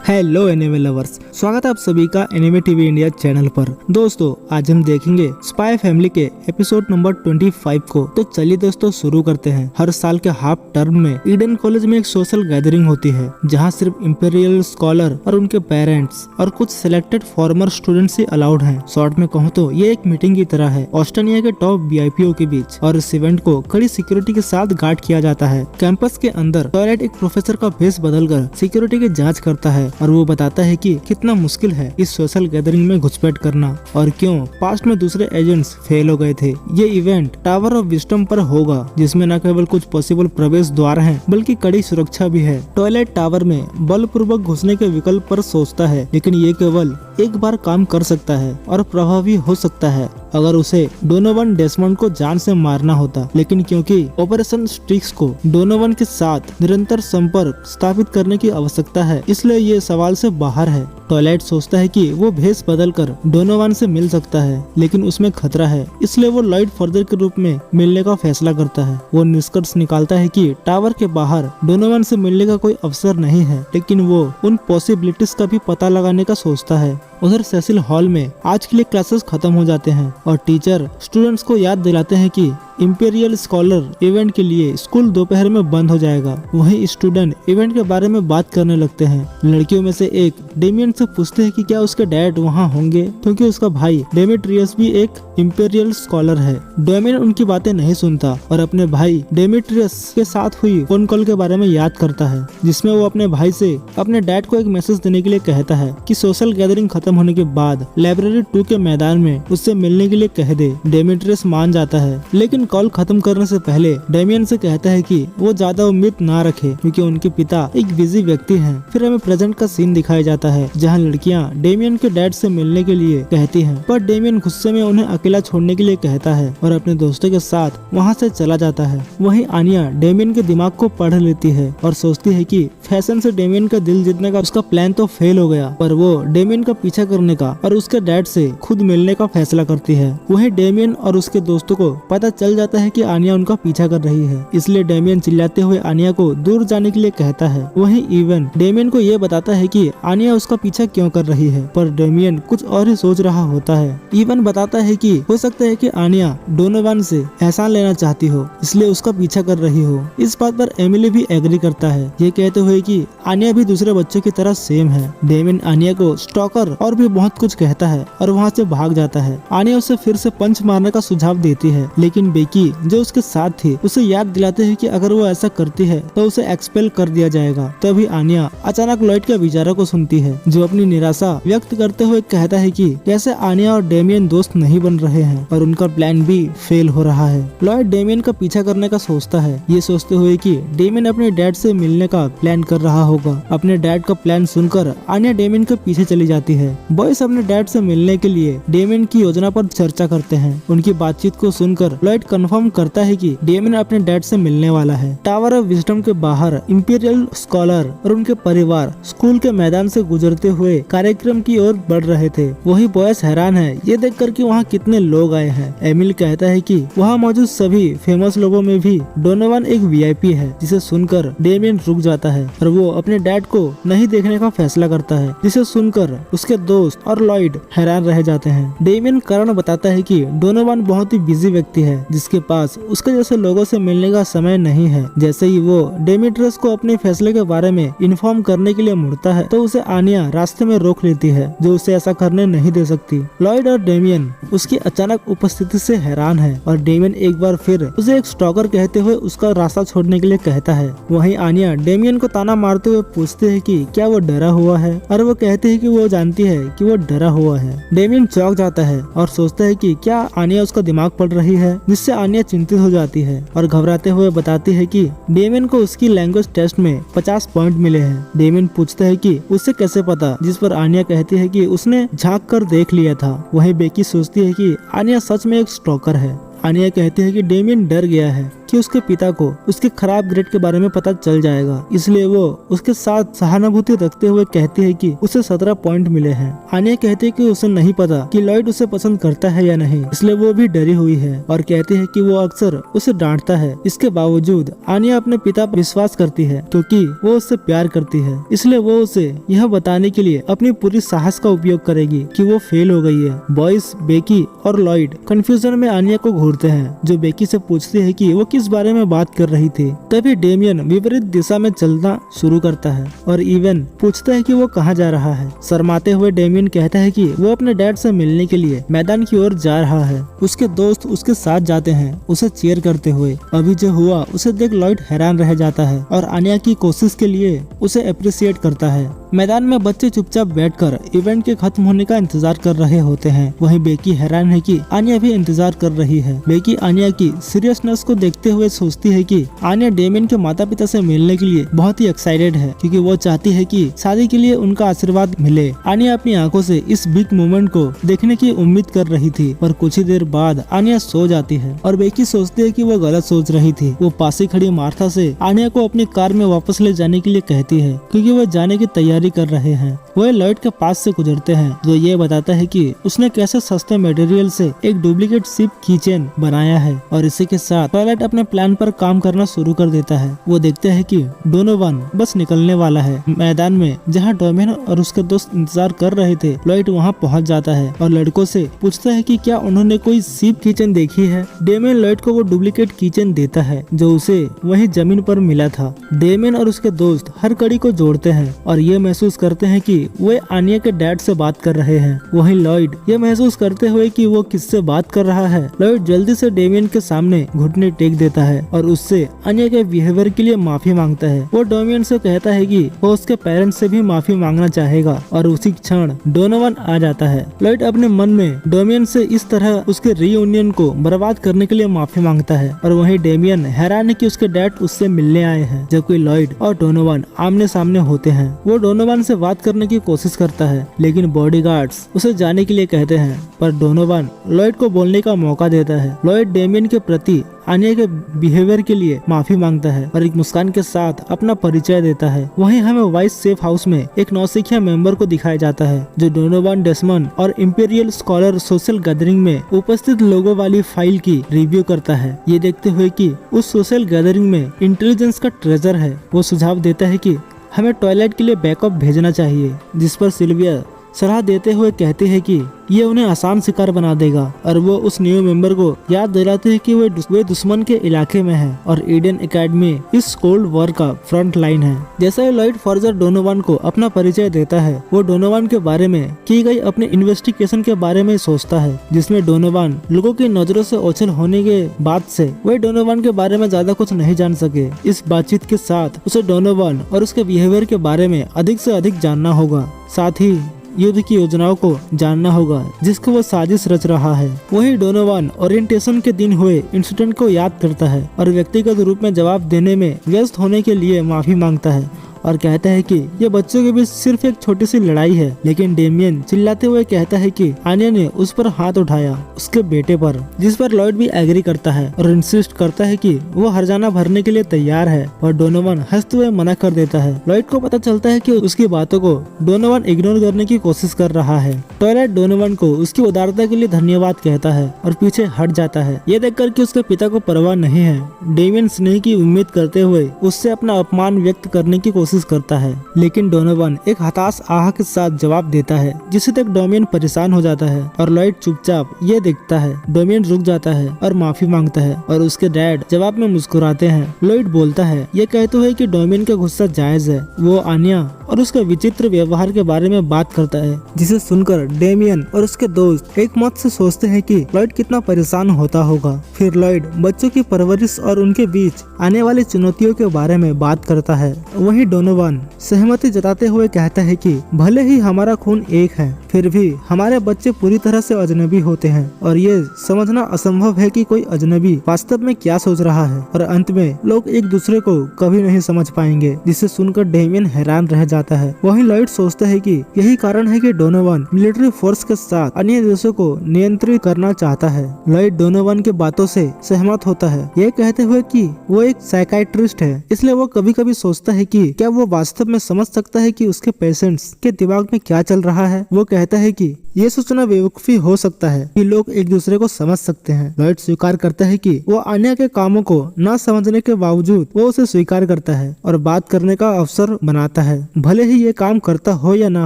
Hello anime lovers, स्वागत है आप सभी का एनिमे टीवी इंडिया चैनल पर। दोस्तों आज हम देखेंगे स्पाई फैमिली के एपिसोड नंबर 25 को। तो चलिए दोस्तों शुरू करते हैं। हर साल के हाफ टर्म में ईडन कॉलेज में एक सोशल गैदरिंग होती है जहां सिर्फ इंपीरियल स्कॉलर और उनके पेरेंट्स और कुछ सिलेक्टेड फॉर्मर स्टूडेंट्स ही अलाउड हैं। शॉर्ट में कहूँ तो ये एक मीटिंग की तरह है ऑस्ट्रेलिया के टॉप वीआईपीओ के बीच, और इस इवेंट को कड़ी सिक्योरिटी के साथ गार्ड किया जाता है। कैंपस के अंदर टॉयलेट एक प्रोफेसर का भेष बदलकर सिक्योरिटी की जांच करता है और वो बताता है कि कितना मुश्किल है इस सोशल गैदरिंग में घुसपैठ करना और क्यों पास्ट में दूसरे एजेंट्स फेल हो गए थे। ये इवेंट टावर ऑफ विजडम पर होगा जिसमें न केवल कुछ पॉसिबल प्रवेश द्वार हैं बल्कि कड़ी सुरक्षा भी है। टॉयलेट टावर में बलपूर्वक घुसने के विकल्प पर सोचता है, लेकिन ये केवल एक बार काम कर सकता है और प्रभावी हो सकता है अगर उसे डोनोवन डेसमंड को जान से मारना होता। लेकिन क्योंकि ऑपरेशन स्ट्रिक्स को डोनोवन के साथ निरंतर संपर्क स्थापित करने की आवश्यकता है, इसलिए ये सवाल से बाहर है। टॉयलेट सोचता है कि वो भेष बदलकर डोनोवन से मिल सकता है, लेकिन उसमें खतरा है, इसलिए वो लॉयड फर्दर के रूप में मिलने का फैसला करता है। वो निष्कर्ष निकालता है कि टावर के बाहर डोनोवन से मिलने का कोई अवसर नहीं है, लेकिन वो उन पॉसिबिलिटीज का भी पता लगाने का सोचता है। उधर सेसिल हॉल में आज के लिए क्लासेस खत्म हो जाते हैं और टीचर स्टूडेंट्स को याद दिलाते हैं कि इंपीरियल स्कॉलर इवेंट के लिए स्कूल दोपहर में बंद हो जाएगा। वहीं स्टूडेंट इवेंट के बारे में बात करने लगते हैं। लड़कियों में से एक डेमियन से पूछते हैं कि क्या उसके डैड वहां होंगे, क्योंकि उसका भाई डेमेट्रियस भी एक इंपीरियल स्कॉलर है। डेमियन उनकी बातें नहीं सुनता और अपने भाई डेमेट्रियस के साथ हुई फोन कॉल के बारे में याद करता है, जिसमें वो अपने भाई से अपने डैड को एक मैसेज देने के लिए कहता है कि सोशल गैदरिंग खत्म होने के बाद लाइब्रेरी 2 के मैदान में उससे मिलने के लिए कह दे। डेमेट्रियस मान जाता है, लेकिन कॉल खत्म करने से पहले डेमियन से कहता है कि वो ज्यादा उम्मीद ना रखे क्योंकि उनके पिता एक बिजी व्यक्ति हैं। फिर हमें प्रेजेंट का सीन दिखाया जाता है जहां लड़कियां डेमियन के डैड से मिलने के लिए कहती हैं, पर डेमियन गुस्से में उन्हें अकेला छोड़ने के लिए कहता है और अपने दोस्तों के साथ वहां से चला जाता है। वहीं आनिया डेमियन के दिमाग को पढ़ लेती है और सोचती है कि फैशन से डेमियन का दिल जीतने का उसका प्लान तो फेल हो गया, पर वो डेमियन का पीछा करने का और उसके डैड से खुद मिलने का फैसला करती है। वहीं डेमियन और उसके दोस्तों को पता चल जाता है कि आनिया उनका पीछा कर रही है, इसलिए डेमियन चिल्लाते हुए आनिया को दूर जाने के लिए कहता है। वहीं इवन डेमियन को ये बताता है कि आनिया उसका पीछा क्यों कर रही है, पर डेमियन कुछ और ही सोच रहा होता है। इवन बताता है कि हो सकता है कि आनिया डोनोवन से एहसान लेना चाहती हो, इसलिए उसका पीछा कर रही हो। इस बात पर एमिली भी एग्री करता है, ये कहते हुए कि आनिया भी दूसरे बच्चों की तरह सेम है। डेमियन आनिया को स्टॉकर और भी बहुत कुछ कहता है और वहाँ से भाग जाता है। आनिया उसे फिर से पंच मारने का सुझाव देती है, लेकिन बेकी जो उसके साथ थी उसे याद दिलाते हैं कि अगर वो ऐसा करती है तो उसे एक्सपेल कर दिया जाएगा। तभी आनिया अचानक लॉयड के विचारों को सुनती है, जो अपनी निराशा व्यक्त करते हुए कहता है कि कैसे आनिया और डेमियन दोस्त नहीं बन रहे हैं और उनका प्लान भी फेल हो रहा है। लॉयड डेमियन का पीछा करने का सोचता है, ये सोचते हुए कि डेमियन अपने डैड से मिलने का प्लान कर रहा होगा। अपने डैड का प्लान सुनकर आनिया डेमियन के पीछे चली जाती है। बॉयज अपने डैड से मिलने के लिए डेमियन की योजना पर चर्चा करते हैं। उनकी बातचीत को सुनकर लॉयड कंफर्म करता है कि डेमियन अपने डैड से मिलने वाला है। टावर ऑफ विजडम के बाहर इंपीरियल स्कॉलर और उनके परिवार स्कूल के मैदान से गुजरते हुए कार्यक्रम की ओर बढ़ रहे थे। वही बॉयज हैरान है ये देखकर कि वहाँ कितने लोग आए हैं। एमिल कहता है कि वहाँ मौजूद सभी फेमस लोगों में भी डोनोवन एक वीआईपी है, जिसे सुनकर डेमियन रुक जाता है और वो अपने डैड को नहीं देखने का फैसला करता है, जिसे सुनकर उसके दोस्त और लॉयड हैरान रह जाते हैं। डेमियन कारण बताता है कि डोनोवन बहुत ही बिजी व्यक्ति है, जिसके पास उसके जैसे लोगों से मिलने का समय नहीं है। जैसे ही वो डेमेट्रियस को अपने फैसले के बारे में इन्फॉर्म करने के लिए मुड़ता है तो उसे आनिया रास्ते में रोक लेती है, जो उसे ऐसा करने नहीं दे सकती। लॉयड और डेमियन उसकी अचानक उपस्थिति से हैरान है और डेमियन एक बार फिर उसे एक स्टॉकर कहते हुए उसका रास्ता छोड़ने के लिए कहता है। वहीं आनिया डेमियन को ताना मारते हुए पूछते है कि क्या वो डरा हुआ है, और वो कहते है कि वो जानती है कि वो डरा हुआ है। डेमियन चौंक जाता है और सोचता है कि क्या आनिया उसका दिमाग पढ़ रही है, जिससे आनिया चिंतित हो जाती है और घबराते हुए बताती है कि डेमियन को उसकी लैंग्वेज टेस्ट में 50 पॉइंट मिले हैं। डेमियन पूछता है कि उसे कैसे पता, जिस पर आनिया कहती है कि उसने झांक कर देख लिया था। वहीं बेकी सोचती है कि आनिया सच में एक स्टॉकर है। आनिया कहती है कि डेमियन डर गया है कि उसके पिता को उसके खराब ग्रेड के बारे में पता चल जाएगा, इसलिए वो उसके साथ सहानुभूति रखते हुए कहती है कि उसे 17 पॉइंट मिले हैं। आनिया कहती है कि उसे नहीं पता कि लॉयड उसे पसंद करता है या नहीं, इसलिए वो भी डरी हुई है और कहती है कि वो अक्सर उसे डांटता है। इसके बावजूद आनिया अपने पिता पर विश्वास करती है क्योंकि वो उससे प्यार करती है, इसलिए वो उसे यह बताने के लिए अपनी पूरी साहस का उपयोग करेगी कि वो फेल हो गई है। बॉयस, बेकी और लॉयड कंफ्यूजन में आनिया को घूरते हैं, जो बेकी से पूछती है कि वो किस बारे में बात कर रही थी। तभी डेमियन विपरीत दिशा में चलना शुरू करता है और इवन पूछता है कि वो कहाँ जा रहा है। शर्माते हुए डेमियन कहता है कि वो अपने डैड से मिलने के लिए मैदान की ओर जा रहा है। उसके दोस्त उसके साथ जाते हैं, उसे चीयर करते हुए। अभी जो हुआ उसे देख लॉयड हैरान रह जाता है और आनिया की कोशिश के लिए उसे अप्रिशिएट करता है। मैदान में बच्चे चुपचाप बैठकर इवेंट के खत्म होने का इंतजार कर रहे होते हैं। वहीं बेकी हैरान है कि आनिया भी इंतजार कर रही है। बेकी आनिया की सीरियसनेस को देखते हुए सोचती है कि आनिया डेमियन के माता पिता से मिलने के लिए बहुत ही एक्साइटेड है, क्योंकि वो चाहती है कि शादी के लिए उनका आशीर्वाद मिले। आनिया अपनी आंखों से इस बिग मोमेंट को देखने की उम्मीद कर रही थी, पर कुछ ही देर बाद आनिया सो जाती है और बेकी सोचती है कि वो गलत सोच रही थी। वो पास ही खड़ी मार्था से आनिया को अपनी कार में वापस ले जाने के लिए कहती है, क्योंकि वो जाने की तैयारी कर रहे हैं। वो लॉयड के पास से गुजरते हैं, जो ये बताता है कि उसने कैसे सस्ते मटेरियल से एक डुप्लीकेट शिप कीचेन बनाया है और इसी के साथ टॉयलेट अपने प्लान पर काम करना शुरू कर देता है। वो देखते हैं कि डोनोवन बस निकलने वाला है। मैदान में जहाँ डोमेन और उसके दोस्त इंतजार कर रहे थे, लॉयड वहाँ पहुँच जाता है और लड़कों से पूछता है कि क्या उन्होंने कोई शिप किचन देखी है। डेमियन लॉयड को वो डुप्लीकेट किचन देता है जो उसे वही जमीन पर मिला था। डेमियन और उसके दोस्त हर कड़ी को जोड़ते हैं और ये महसूस करते हैं कि वे आनिया के डैड से बात कर रहे हैं। वहीं लॉयड ये महसूस करते हुए कि वो किससे बात कर रहा है, लॉयड जल्दी से डेमियन के सामने घुटने टेक देता है और उससे आनिया के बिहेवियर के लिए माफी मांगता है। वो डेमियन से कहता है कि वो उसके पेरेंट्स से भी माफी मांगना चाहेगा और उसी क्षण डोनोवन आ जाता है। लॉयड अपने मन में डेमियन से इस तरह उसके रीयूनियन को बर्बाद करने के लिए माफी मांगता है और वहीं डेमियन हैरान है कि उसके डैड उससे मिलने आए हैं। जबकि लॉयड और डोनोवन आमने सामने होते हैं। वो डोनोवन से बात करने की कोशिश करता है, लेकिन बॉडीगार्ड्स उसे जाने के लिए कहते हैं, पर डोनोवन लॉयड को बोलने का मौका देता है। लॉयड डेमियन के प्रति आनिया के बिहेवियर के लिए माफी मांगता है और एक मुस्कान के साथ अपना परिचय देता है। वहीं हमें वाइस सेफ हाउस में एक नौसिखिया मेंबर को दिखाया जाता है, जो डोनोवन डेस्मंड और इंपीरियल स्कॉलर सोशल गैदरिंग में उपस्थित लोगों वाली फाइल की रिव्यू करता है। ये देखते हुए कि उस सोशल गैदरिंग में इंटेलिजेंस का ट्रेजर है, वो सुझाव देता है कि हमें टॉयलेट के लिए बैकअप भेजना चाहिए, जिस पर सिल्विया सलाह देते हुए कहती है कि ये उन्हें आसान शिकार बना देगा और वो उस न्यू मेंबर को याद दिलाते हैं कि वे दुश्मन के इलाके में हैं और ईडन एकेडमी इस कोल्ड वॉर का फ्रंट लाइन है। जैसा ही लॉयड फॉर्जर डोनोवन को अपना परिचय देता है, वो डोनोवन के बारे में की गई अपने इन्वेस्टिगेशन के बारे में सोचता है, जिसमें डोनोवन लोगों की नजरों से ओझल होने के बाद से वे डोनोवन के बारे में ज्यादा कुछ नहीं जान सके। इस बातचीत के साथ उसे डोनोवन और उसके बिहेवियर के बारे में अधिक से अधिक जानना होगा, साथ ही युद्ध की योजनाओं को जानना होगा जिसको वो साजिश रच रहा है। वहीं डोनोवन ओरिएंटेशन के दिन हुए इंसिडेंट को याद करता है और व्यक्तिगत रूप में जवाब देने में व्यस्त होने के लिए माफी मांगता है और कहता है कि ये बच्चों के बीच सिर्फ एक छोटी सी लड़ाई है। लेकिन डेमियन चिल्लाते हुए कहता है कि आनिया ने उस पर हाथ उठाया, उसके बेटे पर, जिस पर लॉयड भी एग्री करता है और इंसिस्ट करता है कि वो हर्जाना भरने के लिए तैयार है और डोनोवन हंसते हुए मना कर देता है। लॉयड को पता चलता है कि उसकी बातों को डोनोवन इग्नोर करने की कोशिश कर रहा है। टॉयलेट डोनोवन को उसकी उदारता के लिए धन्यवाद कहता है और पीछे हट जाता है। ये देखकर कि उसके पिता को परवाह नहीं है, डेमियन स्नेह की उम्मीद करते हुए उससे अपना अपमान व्यक्त करने की कोशिश करता है, लेकिन डोनोवन एक हताश आह के साथ जवाब देता है, जिसे तक डोमियन परेशान हो जाता है और लॉयड चुपचाप ये देखता है। डोमियन रुक जाता है और माफी मांगता है और उसके डैड जवाब में मुस्कुराते हैं। लॉयड बोलता है, ये कहते हुए कि डोमियन का गुस्सा जायज है। वो आनिया और उसके विचित्र व्यवहार के बारे में बात करता है, जिसे सुनकर डेमियन और उसके दोस्त एक मत से सोचते हैं कि लॉयड कितना परेशान होता होगा। फिर लॉयड बच्चों की परवरिश और उनके बीच आने वाली चुनौतियों के बारे में बात करता है। वहीं डोनोवन सहमति जताते हुए कहता है कि भले ही हमारा खून एक है, फिर भी हमारे बच्चे पूरी तरह से अजनबी होते हैं और ये समझना असंभव है कि कोई अजनबी वास्तव में क्या सोच रहा है, और अंत में लोग एक दूसरे को कभी नहीं समझ पाएंगे, जिसे सुनकर डेमियन हैरान रह जाता है। वहीं लॉयड सोचता है कि यही कारण है कि डोनोवन मिलिट्री फोर्स के साथ अन्य देशों को नियंत्रित करना चाहता है। लॉयड डोनोवन की बातों से सहमत होता है, ये कहते हुए कि वो एक साइकाइट्रिस्ट है, इसलिए वो कभी कभी सोचता है कि क्या वो वास्तव में समझ सकता है कि उसके पेशेंट्स के दिमाग में क्या चल रहा है। वो कहता है कि ये सोचना बेवकूफी हो सकता है कि लोग एक दूसरे को समझ सकते हैं। लॉयड स्वीकार करता है कि वो आन्या के कामों को न समझने के बावजूद वो उसे स्वीकार करता है और बात करने का अवसर बनाता है, भले ही ये काम करता हो या ना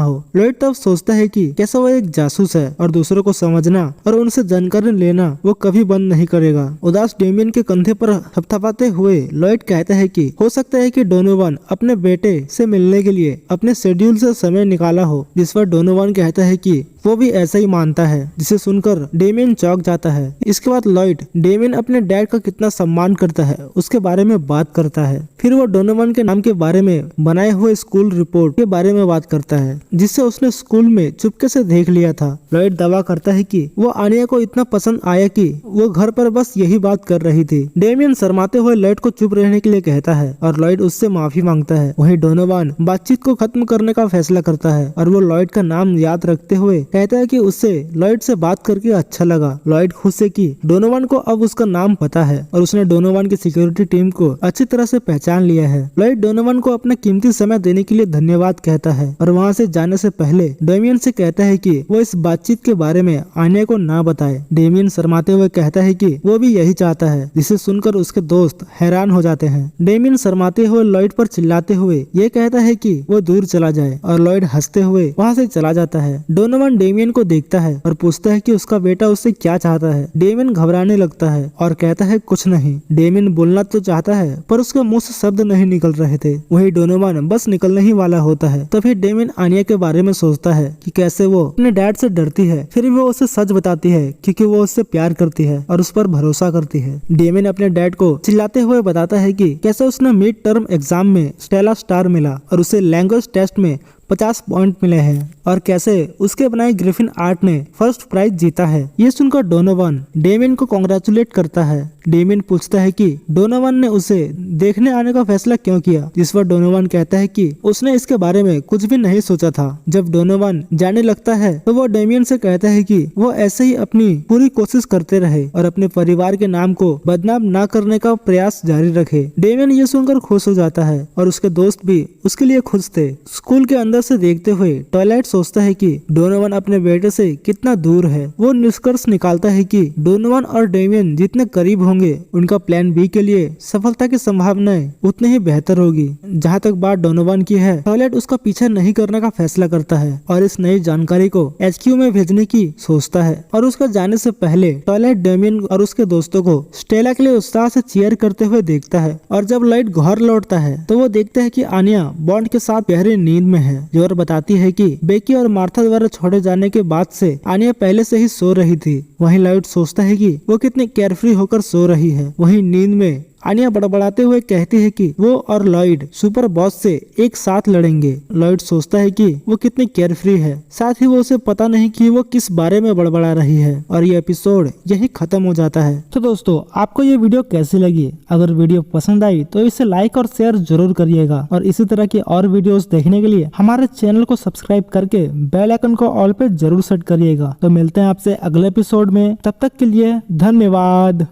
हो। लॉयड तब सोचता है कि कैसे वो एक जासूस है और दूसरों को समझना और उनसे जानकारी लेना वो कभी बंद नहीं करेगा। उदास डेमियन के कंधे पर थपथपाते हुए लॉयड कहता है कि हो सकता है कि डोनोवन अपने बेटे से मिलने के लिए अपने शेड्यूल से समय निकाला हो, जिस पर डोनोवन कहता है कि वो भी ऐसा ही मानता है, जिसे सुनकर डेमियन चौंक जाता है। इसके बाद लॉयड डेमियन अपने डैड का कितना सम्मान करता है उसके बारे में बात करता है। फिर वो डोनोवन के नाम के बारे में बनाए हुए स्कूल रिपोर्ट के बारे में बात करता है, जिससे उसने स्कूल में चुपके से देख लिया था। लॉयड दावा करता है कि वो आनिया को इतना पसंद आया कि वो घर पर बस यही बात कर रही थी। डेमियन शर्माते हुए लॉयड को चुप रहने के लिए कहता है और लॉयड उससे माफी मांगता है। वहीं डोनोवन बातचीत को खत्म करने का फैसला करता है और वो लॉयड का नाम याद रखते हुए कहता है कि उसे लॉयड से बात करके अच्छा लगा। लॉयड खुश है कि डोनोवन को अब उसका नाम पता है और उसने डोनोवन की सिक्योरिटी टीम को अच्छी तरह से पहचान लिया है। लॉयड डोनोवन को अपना कीमती समय देने के लिए धन्यवाद कहता है और वहाँ से जाने से पहले डेमियन से कहता है कि वो इस बातचीत के बारे में आनिया को ना बताए। डेमियन शर्माते हुए कहता है कि वो भी यही चाहता है, जिसे सुनकर उसके दोस्त हैरान हो जाते हैं। डेमियन शर्माते हुए लॉयड पर चिल्लाते हुए ये कहता है कि वो दूर चला जाए और लॉयड हंसते हुए वहाँ से चला जाता है। डोनोवन डेमियन को देखता है और पूछता है कि उसका बेटा उससे क्या चाहता है। डेमियन घबराने लगता है और कहता है कुछ नहीं। डेमियन बोलना तो चाहता है पर उसके मुंह से शब्द नहीं निकल रहे थे। वही डोनोवन बस निकलने ही वाला होता है। तभी डेमियन आनिया के बारे में सोचता है कि कैसे वो अपने डैड से डरती है, फिर भी वो उसे सच बताती है क्योंकि वो उससे प्यार करती है और उस पर भरोसा करती है। डेमियन अपने डैड को चिल्लाते हुए बताता है कि कैसे उसने मिड टर्म एग्जाम में स्टेला स्टार मिला और उसे लैंग्वेज टेस्ट में 50 पॉइंट मिले हैं और कैसे उसके बनाए ग्रिफिन आर्ट ने फर्स्ट प्राइज जीता है। ये सुनकर डोनोवन डेमियन को कांग्रेचुलेट करता है। डेमियन पूछता है कि डोनोवन ने उसे देखने आने का फैसला क्यों किया, जिस पर डोनोवन कहता है कि उसने इसके बारे में कुछ भी नहीं सोचा था। जब डोनोवन जाने लगता है तो वो डेमियन से कहता है कि वो ऐसे ही अपनी पूरी कोशिश करते रहे और अपने परिवार के नाम को बदनाम न करने का प्रयास जारी रखे। डेमियन ये सुनकर खुश हो जाता है और उसके दोस्त भी उसके लिए खुश थे। स्कूल के अंदर से देखते हुए टॉयलेट सोचता है कि डोनोवन अपने बेटे से कितना दूर है। वो निष्कर्ष निकालता है कि डोनोवन और डेमियन जितने करीब होंगे उनका प्लान बी के लिए सफलता की संभावनाएं उतनी ही बेहतर होगी। जहाँ तक बात डोनोवन की है, टॉयलेट उसका पीछा नहीं करने का फैसला करता है और इस नई जानकारी को HQ में भेजने की सोचता है। और उसका जाने से पहले टॉयलेट डेमियन और उसके दोस्तों को स्टेला के लिए उत्साह से चीयर करते हुए देखता है। और जब लाइट घर लौटता है तो वो देखता है कि आनिया बॉन्ड के साथ गहरी नींद में है, जो बताती है कि बेकी और मार्था द्वारा छोड़े जाने के बाद से आनिया पहले से ही सो रही थी। वहीं लॉयड सोचता है कि वो कितनी केयरफ्री होकर सो रही है। वहीं नींद में आनिया बड़बड़ाते हुए कहती है कि वो और लॉयड सुपर बॉस से एक साथ लड़ेंगे। लॉयड सोचता है कि वो कितनी केयरफ्री है, साथ ही वो उसे पता नहीं कि वो किस बारे में बड़बड़ा रही है। और ये एपिसोड यही खत्म हो जाता है। तो दोस्तों, आपको ये वीडियो कैसी लगी? अगर वीडियो पसंद आई तो इसे लाइक और शेयर जरूर करिएगा और इसी तरह की और वीडियोस देखने के लिए हमारे चैनल को सब्सक्राइब करके बेल आइकन को ऑल पे जरूर सेट करिएगा। तो मिलते हैं आपसे अगले एपिसोड में, तब तक के लिए धन्यवाद।